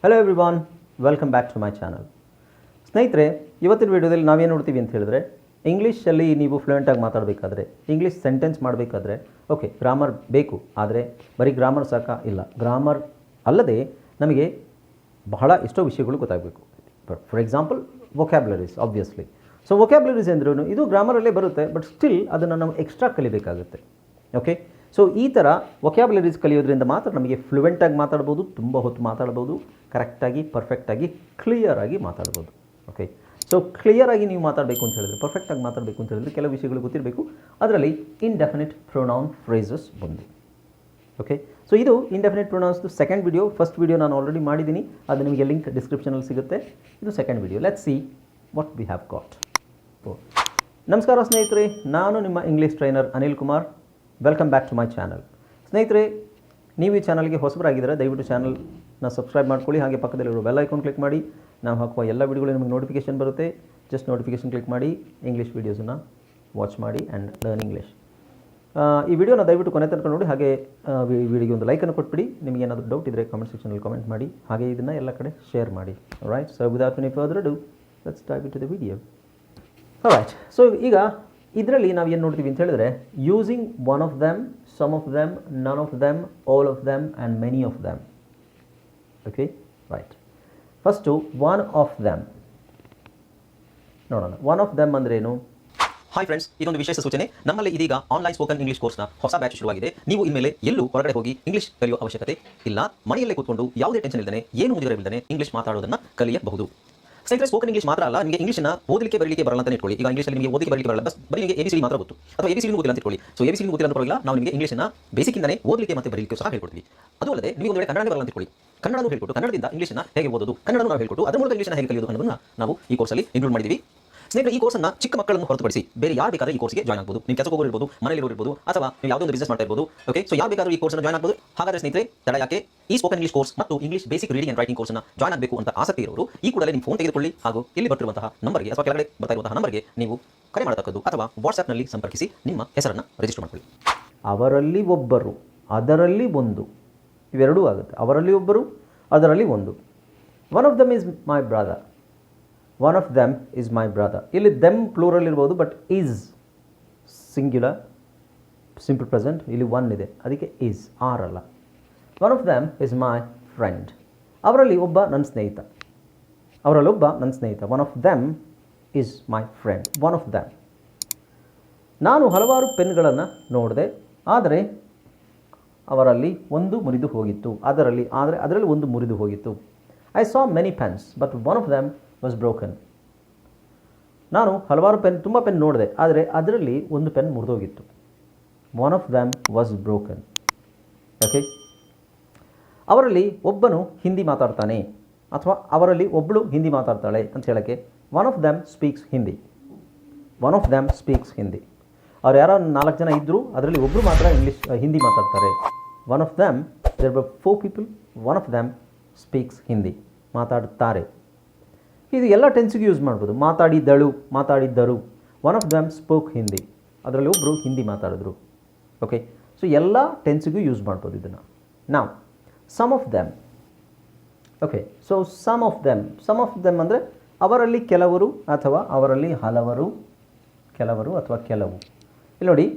Hello everyone, welcome back to my channel. ಸ್ನೇಹಿತರೆ, ಇವತ್ತಿನ ವೀಡಿಯೋದಲ್ಲಿ ನಾವೇನು ನೋಡ್ತೀವಿ ಅಂತ ಹೇಳಿದ್ರೆ, ಇಂಗ್ಲೀಷಲ್ಲಿ ನೀವು ಫ್ಲೂಯೆಂಟಾಗಿ ಮಾತಾಡಬೇಕಾದ್ರೆ, ಇಂಗ್ಲೀಷ್ ಸೆಂಟೆನ್ಸ್ ಮಾಡಬೇಕಾದ್ರೆ ಓಕೆ ಗ್ರಾಮರ್ ಬೇಕು, ಆದರೆ ಬರೀ ಗ್ರಾಮರ್ ಸಾಕ ಇಲ್ಲ. ಗ್ರಾಮರ್ ಅಲ್ಲದೆ ನಮಗೆ ಬಹಳ ಎಷ್ಟೋ ವಿಷಯಗಳು ಗೊತ್ತಾಗಬೇಕು. For example vocabularies, obviously. So vocabularies ಅಂದ್ರೂ ಇದು ಗ್ರಾಮರಲ್ಲೇ ಬರುತ್ತೆ, ಬಟ್ ಸ್ಟಿಲ್ ಅದನ್ನು ನಾವು ಎಕ್ಸ್ಟ್ರಾ ಕಲಿಬೇಕಾಗುತ್ತೆ. ಓಕೆ, ಸೊ ಈ ಥರ ವೊಕ್ಯಾಬ್ಯುಲರೀಸ್ ಕಲಿಯೋದ್ರಿಂದ ಮಾತ್ರ ನಮಗೆ ಫ್ಲೂಯೆಂಟಾಗಿ ಮಾತಾಡ್ಬೋದು, ತುಂಬ ಹೊತ್ತು ಮಾತಾಡ್ಬೋದು, ಕರೆಕ್ಟಾಗಿ ಪರ್ಫೆಕ್ಟಾಗಿ ಕ್ಲಿಯರಾಗಿ ಮಾತಾಡ್ಬೋದು. ಓಕೆ, ಸೊ ಕ್ಲಿಯರಾಗಿ ನೀವು ಮಾತಾಡಬೇಕು ಅಂತ ಹೇಳಿದ್ರೆ, ಪರ್ಫೆಕ್ಟಾಗಿ ಮಾತಾಡಬೇಕು ಅಂತ ಹೇಳಿದ್ರೆ ಕೆಲವು ವಿಷಯಗಳು ಗೊತ್ತಿರಬೇಕು. ಅದರಲ್ಲಿ ಇಂಡೆಫಿನಿಟ್ ಪ್ರೊನೌನ್ ಫ್ರೇಸಸ್ ಬಂದು. ಓಕೆ, ಸೊ ಇದು ಇಂಡೆಫಿನಿಟ್ ಪ್ರೊನೌನ್ಸ್ದು ಸೆಕೆಂಡ್ ವಿಡಿಯೋ. ಫಸ್ಟ್ ವಿಡಿಯೋ ನಾನು ಆಲ್ರೆಡಿ ಮಾಡಿದ್ದೀನಿ, ಅದು ನಿಮಗೆ ಲಿಂಕ್ ಡಿಸ್ಕ್ರಿಪ್ಷನಲ್ಲಿ ಸಿಗುತ್ತೆ. ಇದು second video. Let's see what we have got. ನಮಸ್ಕಾರ ಸ್ನೇಹಿತರೆ, ನಾನು ನಿಮ್ಮ English trainer Anil Kumar. Welcome back to my channel. ಸ್ನೇಹಿತರೆ, ನೀವು ಈ ಚಾನಲ್ಗೆ ಹೊಸಬರಾಗಿದ್ದರೆ ದಯವಿಟ್ಟು ಚಾನಲ್ನ ಸಬ್ಸ್ಕ್ರೈಬ್ ಮಾಡ್ಕೊಳ್ಳಿ. ಹಾಗೆ ಪಕ್ಕದಲ್ಲಿರೋ ಬೆಲ್ ಐಕಾನ್ ಕ್ಲಿಕ್ ಮಾಡಿ. ನಾವು ಹಾಕುವ ಎಲ್ಲ ವಿಡಿಯೋಗಳು ನಿಮಗೆ ನೋಟಿಫಿಕೇಷನ್ ಬರುತ್ತೆ. ಜಸ್ಟ್ ನೋಟಿಫಿಕೇಷನ್ ಕ್ಲಿಕ್ ಮಾಡಿ, ಇಂಗ್ಲೀಷ್ ವೀಡಿಯೋಸನ್ನು ವಾಚ್ ಮಾಡಿ ಆ್ಯಂಡ್ ಲರ್ನ್ ಇಂಗ್ಲೀಷ್. ಈ ವಿಡಿಯೋನ ದಯವಿಟ್ಟು ಕೊನೆ ತನಕ ನೋಡಿ. ಹಾಗೆ ಈ ವಿಡಿಯೋಗೆ ಒಂದು ಲೈಕನ್ನು ಕೊಟ್ಬಿಡಿ. ನಿಮಗೆ ಏನಾದರೂ ಡೌಟ್ ಇದ್ದರೆ ಕಾಮೆಂಟ್ ಸೆಕ್ಷನಲ್ಲಿ ಕಾಮೆಂಟ್ ಮಾಡಿ. ಹಾಗೆ ಇದನ್ನು ಎಲ್ಲ ಕಡೆ ಶೇರ್ ಮಾಡಿ. Right, so without any further do let's dive into the video. Right, so ಈಗ ಇದರಲ್ಲಿ ನಾವು ಏನು ನೋಡ್ತೀವಿ ಅಂತ ಹೇಳಿದ್ರೆ, using one of them, some of them, none of them, all of them and many of them. Okay, right. First one of them ನೋಡೋಣ. One of them ಅಂದ್ರೇನು? Hi friends, ಇದೊಂದು ವಿಶೇಷ ಸೂಚನೆ. ನಮ್ಮಲ್ಲಿ ಇದೀಗ ಆನ್ಲೈನ್ ಸ್ಪೋಕನ್ ಇಂಗ್ಲಿಷ್ ಕೋರ್ಸ್ನ ಹೊಸ batch ಶುರುವಾಗಿದೆ. ನೀವು ಇನ್ಮೇಲೆ ಎಲ್ಲೂ ಹೊರಗಡೆ ಹೋಗಿ ಇಂಗ್ಲಿಷ್ ಕಲಿಯುವ ಅವಶ್ಯಕತೆ ಇಲ್ಲ. ಮನೆಯಲ್ಲೇ ಕೂತ್ಕೊಂಡು ಯಾವುದೇ ಟೆನ್ಷನ್ ಇಲ್ಲದೆ, ಏನು ಮುಗಿದರೆ ಇಲ್ಲದೆ ಇಂಗ್ಲಿಷ್ ಮಾತಾಡೋದನ್ನು ಕಲಿಯಬಹುದು. ಸ್ನೇಹಿತರೆ, ಸ್ಪೋಕನ್ ಇಂಗ್ಲಿಷ್ ಮಾತ್ರ ಅಲ್ಲ, ನಿಮಗೆ ಇಂಗ್ಲಿಷ್ನ ಓದಲಿಕ್ಕೆ ಬರಲಿಕ್ಕೆ ಬರಲ್ಲ ಅಂತ ಇಟ್ಕೊಳ್ಳಿ. ಈಗ ಇಂಗ್ಲಿಷಲ್ಲಿ ನಿಮಗೆ ಓದಲಿಕ್ಕೆ ಬರಲಿಕ್ಕೆ ಬರಲ್ಲ, ಬರೀ ನಿಮಗೆ ABCD ಮಾತ್ರ ಗೊತ್ತು, ಅಥವಾ ABCD ಗೊತ್ತಿಲ್ಲ ಅಂತ ಇಟ್ಕೊಳ್ಳಿ. ಸೊ ABCD ಗೊತ್ತಿಲ್ಲ ಅಂತ ಬರಲ್ಲ, ನಾವು ನಿಮಗೆ ಇಂಗ್ಲಿಷ್ನ ಬೇಸಿಕ್ಕಿಂದನೇ ಓದಲಿಕ್ಕೆ ಮತ್ತು ಬರಲಿಕ್ಕೆ ಸಹ ಹೇಳ್ಕೊಡ್ತೀವಿ. ಅದು ಅಲ್ಲದೆ ನಿಮಗೆ ಒಂದು ವೇಳೆ ಕನ್ನಡ ಬರಲ್ಲ ಅಂತ ಇಟ್ಕೊಳ್ಳಿ, ಕನ್ನಡನೂ ಹೇಳ್ಕೊಟ್ಟು ಕನ್ನಡದಿಂದ ಇಂಗ್ಲಿಷ್ನ ಹೇಗೆ ಓದೋದು, ಕನ್ನಡನೂ ನಾವು ಹೇಳ್ಕೊಟ್ಟು ಅದರ ಮೂಲಕ ಇಂಗ್ಲಿಷ್ನ ಹೇಗೆ ಕಲಿಯೋದು ಅನ್ನೋದನ್ನು ನಾವು ಈ ಕೋರ್ಸಲ್ಲಿ ಇನ್ಕ್ಲೂಡ್ ಮಾಡಿದ್ದೀವಿ. ಸ್ನೇಹಿತರೆ, ಈ ಕೋರ್ಸನ್ನು ಚಿಕ್ಕ ಮಕ್ಕಳನ್ನು ಹೊರತುಪಡಿಸಿ ಬೇರೆ ಯಾರು ಬೇಕಾದ್ರೆ ಈ ಕೋರ್ಸ್ಗೆ ಜಾಯ್ನ್ ಆಗಬಹುದು. ನೀವು ಕೆಲಸ ಹೋಗೋರು ಇರ್ಬೋದು, ಮನೆಯಲ್ಲಿ ಇರ್ಬೋದು, ಅಥವಾ ನೀವು ಯಾವುದೋ ಒಂದು ಬಿಸ್ನೆಸ್ ಮಾಡ್ತಾ ಇರ್ಬೋದು. ಓಕೆ, ಸೊ ಯಾರು ಬೇಕಾದರೂ ಈ ಕೋರ್ಸ್ನ ಜಾಯ್ನ್ ಆಗಬಹುದು. ಹಾಗಾದರೆ ಸ್ನೇಹಿತರೆ, ತಡ ಯಾಕೆ? ಈ ಸ್ಪೋಕನ್ ಇಂಗ್ಲಿಷ್ ಕೋರ್ಸ್ ಮತ್ತು English basic reading and writing ಕೋರ್ಸ್ನ ಜಾಯ್ನ್ ಆಗಬೇಕು ಅಂತ ಆಸಕ್ತಿ ಇರೋರು ಈ ಕೂಡಲೇ ನಿಮ್ಮ ಫೋನ್ ತೆಗೆದುಕೊಳ್ಳಿ, ಹಾಗೂ ಇಲ್ಲಿ ಬರ್ತಿರುವಂತಹ ನಂಬರ್ಗೆ ಅಥವಾ ಕೆಳಗಡೆ ಬರ್ತಾ ಇರುವಂತಹ ನಂಬರ್ಗೆ ನೀವು ಕರೆ ಮಾಡತಕ್ಕದ್ದು, ಅಥವಾ ವಾಟ್ಸ್ಆ್ಯಪ್ನಲ್ಲಿ ಸಂಪರ್ಕಿಸಿ ನಿಮ್ಮ ಹೆಸರನ್ನು ರಿಜಿಸ್ಟರ್ ಮಾಡಿಕೊಳ್ಳಿ. ಅವರಲ್ಲಿ ಒಬ್ಬರು, ಅದರಲ್ಲಿ ಒಂದು, ಇವೆರಡೂ ಆಗುತ್ತೆ. ಅವರಲ್ಲಿ ಒಬ್ಬರು, ಅದರಲ್ಲಿ ಒಂದು. One of them is my brother. One of them is my brother. ಇಲ್ಲಿ ದೆಮ್ ಪ್ಲೂರಲ್ ಇರ್ಬೋದು, but is singular, simple present. ಇಲ್ಲಿ ಒನ್ ಇದೆ, ಅದಕ್ಕೆ ಈಸ್, ಆರ್ ಅಲ್ಲ. One of them is my friend. ಅವರಲ್ಲಿ ಒಬ್ಬ ನನ್ನ ಸ್ನೇಹಿತ. ಅವರಲ್ಲೊಬ್ಬ ನನ್ನ ಸ್ನೇಹಿತ. One of them is my friend. One of them. ನಾನು ಹಲವಾರು ಪೆನ್ಗಳನ್ನು ನೋಡಿದೆ, ಆದರೆ ಅವರಲ್ಲಿ ಒಂದು ಮುರಿದು ಹೋಗಿತ್ತು. ಅದರಲ್ಲಿ ಒಂದು ಮುರಿದು ಹೋಗಿತ್ತು. I saw many pens but one of them was broken. ನಾನು ಹಲವಾರು ತುಂಬ ಪೆನ್ ನೋಡಿದೆ, ಆದರೆ ಅದರಲ್ಲಿ ಒಂದು ಪೆನ್ ಮುರಿದೋಗಿತ್ತು. One of them was broken. Okay, ಅವರಲ್ಲಿ ಒಬ್ಬನು ಹಿಂದಿ ಮಾತಾಡ್ತಾನೆ, ಅಥವಾ ಅವರಲ್ಲಿ ಒಬ್ಬಳು ಹಿಂದಿ ಮಾತಾಡ್ತಾಳೆ ಅಂತ ಹೇಳೋಕ್ಕೆ one of them speaks Hindi. One of them speaks Hindi. ಅವ್ರು ಯಾರೋ 4 ಜನ ಇದ್ದರು, ಅದರಲ್ಲಿ ಒಬ್ಬರು ಮಾತ್ರ ಹಿಂದಿ ಮಾತಾಡ್ತಾರೆ. One of them, there were 4 people, one of them speaks Hindi, ಮಾತಾಡುತ್ತಾರೆ. ಇದು ಎಲ್ಲ ಟೆನ್ಸಿಗೆ ಯೂಸ್ ಮಾಡ್ಬೋದು. ಮಾತಾಡಿದ್ದಳು, ಮಾತಾಡಿದ್ದರು. One of them spoke Hindi. ಅದರಲ್ಲಿ ಒಬ್ಬರು ಹಿಂದಿ ಮಾತಾಡಿದ್ರು. ಓಕೆ, ಸೊ ಎಲ್ಲ ಟೆನ್ಸಿಗೂ ಯೂಸ್ ಮಾಡ್ಬೋದು ಇದನ್ನು. ನಾವು some of them. Okay, so some of them ಅಂದರೆ ಅವರಲ್ಲಿ ಕೆಲವರು, ಅಥವಾ ಅವರಲ್ಲಿ ಹಲವರು, ಕೆಲವರು ಅಥವಾ ಕೆಲವು. ಇಲ್ಲಿ ನೋಡಿ,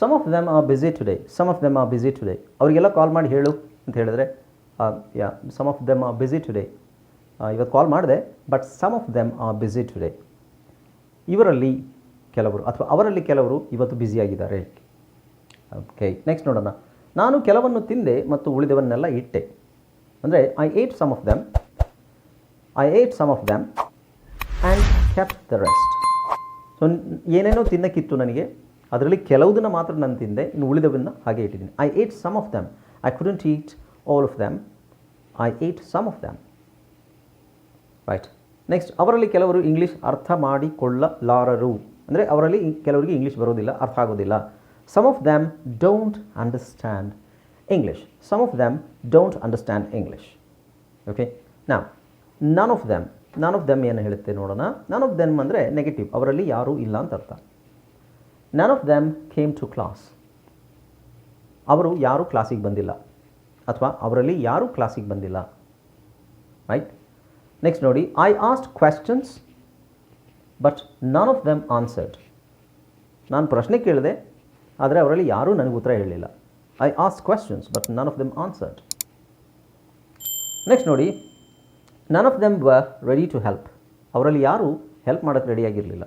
some of them are busy today. Some of them are busy today. ಅವರಿಗೆಲ್ಲ ಕಾಲ್ ಮಾಡಿ ಹೇಳು ಅಂತ ಹೇಳಿದ್ರೆ, some of them are busy today. ಇವತ್ತು ಕಾಲ್ ಮಾಡಿದೆ, but some of them are busy today. ಇವರಲ್ಲಿ ಕೆಲವರು ಅಥವಾ ಅವರಲ್ಲಿ ಕೆಲವರು ಇವತ್ತು ಬ್ಯುಸಿಯಾಗಿದ್ದಾರೆ. ಓಕೆ, ನೆಕ್ಸ್ಟ್ ನೋಡೋಣ. ನಾನು ಕೆಲವನ್ನು ತಿಂದೆ ಮತ್ತು ಉಳಿದವನ್ನೆಲ್ಲ ಇಟ್ಟೆ. ಅಂದರೆ I ate some of them and kept the rest. So ಏನೇನೋ ತಿನ್ನಕ್ಕಿತ್ತು ನನಗೆ, ಅದರಲ್ಲಿ ಕೆಲವುದನ್ನು ಮಾತ್ರ ನಾನು ತಿಂದೆ, ಇನ್ನು ಉಳಿದವನ್ನ ಹಾಗೆ ಇಟ್ಟಿದ್ದೀನಿ. I ate some of them. I couldn't eat all of them. I ate some of them. Right. Next, ಅವರಲ್ಲಿ ಕೆಲವರು ಇಂಗ್ಲೀಷ್ ಅರ್ಥ ಮಾಡಿಕೊಳ್ಳಲಾರರು. ಅಂದರೆ ಅವರಲ್ಲಿ ಕೆಲವರಿಗೆ ಇಂಗ್ಲೀಷ್ ಬರೋದಿಲ್ಲ, ಅರ್ಥ ಆಗೋದಿಲ್ಲ. Some of them don't understand English. Some of them don't understand English. Okay, ನಾ ನನ್ ಆಫ್ ದೆಮ್ ಏನು ಹೇಳುತ್ತೆ ನೋಡೋಣ. ನನ್ ಆಫ್ ದೆಮ್ ಅಂದರೆ ನೆಗೆಟಿವ್, ಅವರಲ್ಲಿ ಯಾರೂ ಇಲ್ಲ ಅಂತ ಅರ್ಥ. None of them came to class. ಅವರು ಯಾರೂ ಕ್ಲಾಸಿಗೆ ಬಂದಿಲ್ಲ, ಅಥವಾ ಅವರಲ್ಲಿ ಯಾರೂ ಕ್ಲಾಸಿಗೆ ಬಂದಿಲ್ಲ. ರೈಟ್. ನೆಕ್ಸ್ಟ್ ನೋಡಿ, I asked questions but none of them answered. ನಾನು ಪ್ರಶ್ನೆ ಕೇಳಿದೆ, ಆದರೆ ಅವರಲ್ಲಿ ಯಾರೂ ನನಗೆ ಉತ್ತರ ಹೇಳಲಿಲ್ಲ. I ask questions but none of them answered. Next ನೋಡಿ, none of them were ready to help. ಅವರಲ್ಲಿ ಯಾರೂ ಹೆಲ್ಪ್ ಮಾಡೋಕ್ಕೆ ರೆಡಿಯಾಗಿರಲಿಲ್ಲ.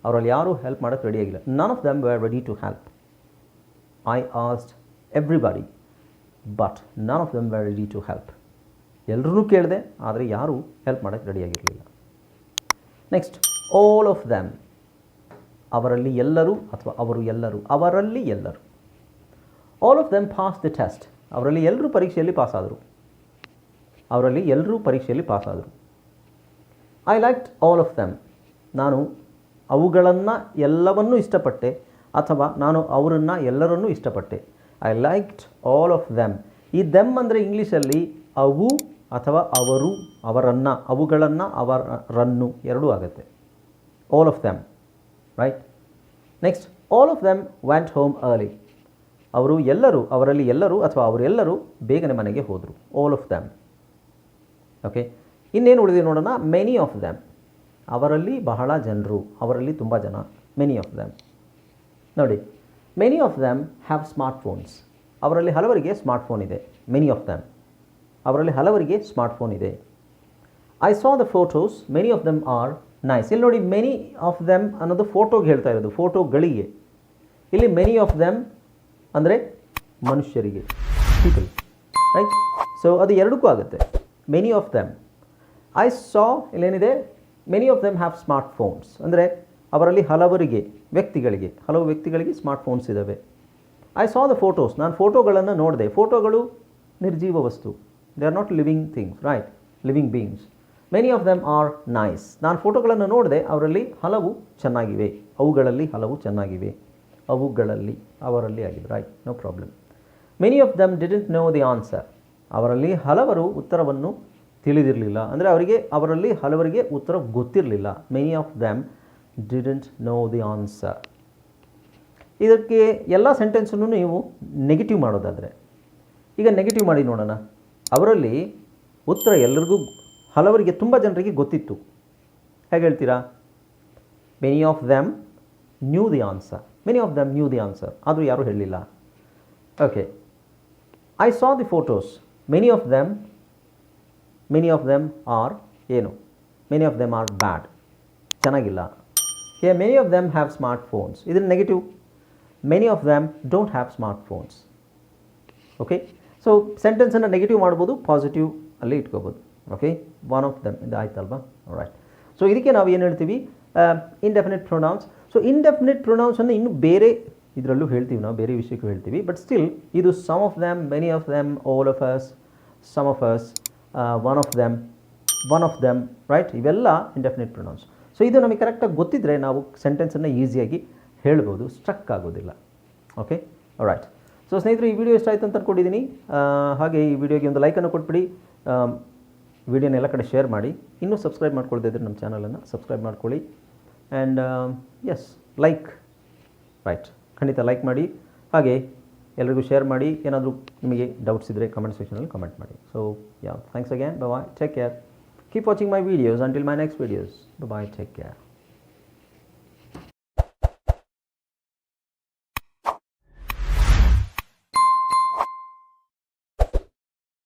ಅವರಲ್ಲಿ ಯಾರೂ ಹೆಲ್ಪ್ ಮಾಡೋಕ್ಕೆ ರೆಡಿಯಾಗಿಲ್ಲ. None of them were ready to help. I asked everybody but none of them were ready to help. ಎಲ್ಲರೂ ಕೇಳಿದೆ, ಆದರೆ ಯಾರೂ ಹೆಲ್ಪ್ ಮಾಡೋಕ್ಕೆ ರೆಡಿಯಾಗಿರಲಿಲ್ಲ. Next, all of them. ಅವರಲ್ಲಿ ಎಲ್ಲರೂ ಅಥವಾ ಅವರು ಎಲ್ಲರೂ, ಅವರಲ್ಲಿ ಎಲ್ಲರೂ. All of them pass the test. ಅವರಲ್ಲಿ ಎಲ್ಲರೂ ಪರೀಕ್ಷೆಯಲ್ಲಿ ಪಾಸಾದರು. ಅವರಲ್ಲಿ ಎಲ್ಲರೂ ಪರೀಕ್ಷೆಯಲ್ಲಿ ಪಾಸಾದರು. I liked all of them. ನಾನು ಅವುಗಳನ್ನು ಎಲ್ಲವನ್ನೂ ಇಷ್ಟಪಟ್ಟೆ ಅಥವಾ ನಾನು ಅವರನ್ನು ಎಲ್ಲರನ್ನೂ ಇಷ್ಟಪಟ್ಟೆ. I liked all of them. ಈ ದೆಮ್ ಅಂದರೆ ಇಂಗ್ಲೀಷಲ್ಲಿ ಅವು ಅಥವಾ ಅವರು, ಅವರನ್ನು, ಅವುಗಳನ್ನು, ಅವರನ್ನು ಎರಡೂ ಆಗುತ್ತೆ. All of them, right. Next, all of them went home early. ಅವರು ಎಲ್ಲರೂ, ಅವರಲ್ಲಿ ಎಲ್ಲರೂ ಅಥವಾ ಅವರೆಲ್ಲರೂ ಬೇಗನೆ ಮನೆಗೆ ಹೋದರು. All of them. ಓಕೆ, ಇನ್ನೇನು ಉಳಿದಿದೆ ನೋಡೋಣ. Many of them. ಅವರಲ್ಲಿ ಬಹಳ ಜನರು, ಅವರಲ್ಲಿ ತುಂಬ ಜನ. ಮೆನಿ ಆಫ್ ದೆಮ್ ನೋಡಿ, many of them have smart phones. ಅವರಲ್ಲಿ ಹಲವರಿಗೆ ಸ್ಮಾರ್ಟ್ಫೋನ್ ಇದೆ. ಮೆನಿ ಆಫ್ ದೆಮ್, ಅವರಲ್ಲಿ ಹಲವರಿಗೆ ಸ್ಮಾರ್ಟ್ಫೋನ್ ಇದೆ. I saw the photos, many of them are nice. ಇಲ್ಲಿ ನೋಡಿ, ಮೆನಿ ಆಫ್ ದೆಮ್ ಅನ್ನೋದು ಫೋಟೋಗೆ ಹೇಳ್ತಾ ಇರೋದು, ಫೋಟೋಗಳಿಗೆ. ಇಲ್ಲಿ ಮೆನಿ ಆಫ್ ದೆಮ್ ಅಂದರೆ ಮನುಷ್ಯರಿಗೆ, ಪೀಪಲ್, ರೈಟ್. ಸೊ ಅದು ಎರಡಕ್ಕೂ ಆಗುತ್ತೆ. Many of them. I saw, ಇಲ್ಲೇನಿದೆ, many of them have smart phones ಅಂದರೆ ಅವರಲ್ಲಿ ಹಲವರಿಗೆ, ವ್ಯಕ್ತಿಗಳಿಗೆ, ಹಲವು ವ್ಯಕ್ತಿಗಳಿಗೆ ಸ್ಮಾರ್ಟ್ಫೋನ್ಸ್ ಇದ್ದಾವೆ. I saw the photos. ನಾನು ಫೋಟೋಗಳನ್ನು ನೋಡಿದೆ. ಫೋಟೋಗಳು ನಿರ್ಜೀವ ವಸ್ತು. They are not living things, right, living beings. Many of them are nice. ನಾನು ಫೋಟೋಗಳನ್ನು ನೋಡಿದೆ, ಅವರಲ್ಲಿ ಹಲವು ಚೆನ್ನಾಗಿವೆ. ಅವುಗಳಲ್ಲಿ ಹಲವು ಚೆನ್ನಾಗಿವೆ. ಅವುಗಳಲ್ಲಿ, ಅವರಲ್ಲಿ ಆಗಿದೆ, right, no problem. Many of them didn't know the answer. ಅವರಲ್ಲಿ ಹಲವರು ಉತ್ತರವನ್ನು ತಿಳಿದಿರಲಿಲ್ಲ ಅಂದರೆ ಅವರಲ್ಲಿ ಹಲವರಿಗೆ ಉತ್ತರ ಗೊತ್ತಿರಲಿಲ್ಲ. Many of them didn't know the answer. ಇದಕ್ಕೆ ಎಲ್ಲ ಸೆಂಟೆನ್ಸನ್ನು ನೀವು ನೆಗೆಟಿವ್ ಮಾಡೋದಾದರೆ, ಈಗ ನೆಗೆಟಿವ್ ಮಾಡಿ ನೋಡೋಣ. ಅವರಲ್ಲಿ ಉತ್ತರ ಎಲ್ಲರಿಗೂ, ಹಲವರಿಗೆ, ತುಂಬ ಜನರಿಗೆ ಗೊತ್ತಿತ್ತು. ಹೇಗೆ ಹೇಳ್ತೀರಾ? Many of them knew the answer. Many of them knew the answer, ಆದರೂ ಯಾರೂ ಹೇಳಲಿಲ್ಲ. Okay, I saw the photos. Many of them are ಏನು? Many of them are bad, ಚೆನ್ನಾಗಿಲ್ಲ. Many of them have smart phones. ಇದನ್ನು negative. Many of them don't have smart phones. Okay, so ಸೆಂಟೆನ್ಸನ್ನು negative ಮಾಡ್ಬೋದು, positive ಅಲ್ಲಿ ಇಟ್ಕೋಬೋದು. Okay, one of them ಇದು ಆಯ್ತಲ್ವಾ? Right. So ಇದಕ್ಕೆ ನಾವು ಏನು ಹೇಳ್ತೀವಿ? Indefinite pronouns. ಸೊ ಇಂಡೆಫಿನಿಟ್ ಪ್ರೊನೌನ್ಸನ್ನು ಇನ್ನೂ ಬೇರೆ ಇದರಲ್ಲೂ ಹೇಳ್ತೀವಿ, ನಾವು ಬೇರೆ ವಿಷಯಕ್ಕೂ ಹೇಳ್ತೀವಿ. ಬಟ್ ಸ್ಟಿಲ್ ಇದು some of them, many of them, all of us, some of us, one of them, right, ಇವೆಲ್ಲ ಇಂಡೆಫಿನಿಟ್ ಪ್ರೊನೌನ್ಸ್. ಸೊ ಇದು ನಮಗೆ ಕರೆಕ್ಟಾಗಿ ಗೊತ್ತಿದ್ದರೆ ನಾವು ಸೆಂಟೆನ್ಸನ್ನು ಈಸಿಯಾಗಿ ಹೇಳ್ಬೋದು, ಸ್ಟ್ರಕ್ ಆಗೋದಿಲ್ಲ. Okay, right. ಸೊ ಸ್ನೇಹಿತರೆ, ಈ ವಿಡಿಯೋ ಇಷ್ಟ ಆಯಿತು ಅಂತ ಅಂದ್ಕೊಂಡಿದ್ದೀನಿ. ಹಾಗೆ ಈ ವಿಡಿಯೋಗೆ ಒಂದು ಲೈಕನ್ನು ಕೊಟ್ಬಿಡಿ, ವಿಡಿಯೋನ ಎಲ್ಲ ಕಡೆ ಶೇರ್ ಮಾಡಿ. ಇನ್ನೂ ಸಬ್ಸ್ಕ್ರೈಬ್ ಮಾಡ್ಕೊಳ್ತಾ ಇದ್ದರೆ ನಮ್ಮ ಚಾನಲನ್ನು ಸಬ್ಸ್ಕ್ರೈಬ್ ಮಾಡ್ಕೊಳ್ಳಿ. ಆ್ಯಂಡ್ ಎಸ್, ಲೈಕ್, ರೈಟ್, ಖಂಡಿತ ಲೈಕ್ ಮಾಡಿ. ಹಾಗೆ ಎಲ್ಲರಿಗೂ ಶೇರ್ ಮಾಡಿ. ಏನಾದರೂ ನಿಮಗೆ ಡೌಟ್ಸ್ ಇದ್ದರೆ ಕಮೆಂಟ್ ಸೆಕ್ಷನಲ್ಲಿ ಕಮೆಂಟ್ ಮಾಡಿ. So thanks again. Bye, take care. Keep watching my videos until my next videos. Bye, take care.